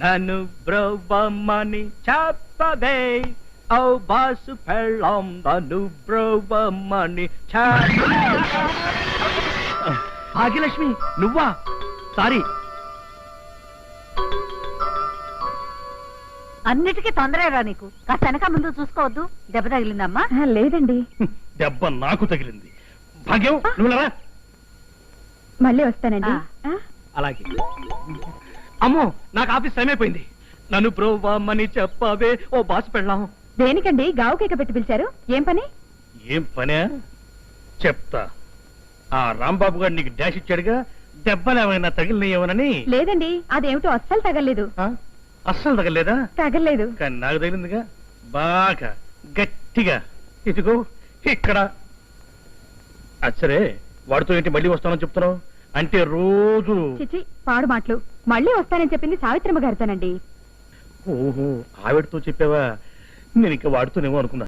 నన్ను బ్రోవమని చెప్పదే ఓ బాసు పెళ్ళం నన్ను బ్రోవమని భాగ్యలక్ష్మి నువ్వా సారీ అన్నిటికీ తొందరగా నీకు కాస్త వెనక ముందు చూసుకోవద్దు దెబ్బ తగిలిందమ్మా లేదండి దెబ్బ నాకు తగిలింది భాగ్యం నువ్వులరా మళ్ళీ వస్తానండి అలాగే అమ్మో నాకు ఆఫీస్ టైం అయిపోయింది నన్ను బ్రోవమని చెప్పవే ఓ బాసు పెళ్ళాం దేనికండి గావు కేక పెట్టి పిలిచారు ఏం పని ఏం పనే చెప్తా ఆ రాంబాబు గారు నీకు డాష్ ఇచ్చాడుగా దెబ్బలు ఏమైనా తగిలినాయేమోనని లేదండి అదేమిటో అస్సలు తగలేదు అస్సలు తగలేదా తగలేదు కానీ నాకు తగిలిందిగా బాగా గట్టిగా ఇదిగో ఇక్కడ అచ్చరే వాడితో ఏంటి మళ్ళీ వస్తానని చెప్తున్నావు అంటే రోజు చిచి పాడు మాటలు మళ్ళీ వస్తానని చెప్పింది సావిత్రమ్మ గారితోనండి ఓహో ఆవిడతో చెప్పావా నేను ఇంకా వాడుతూనేమో అనుకున్నా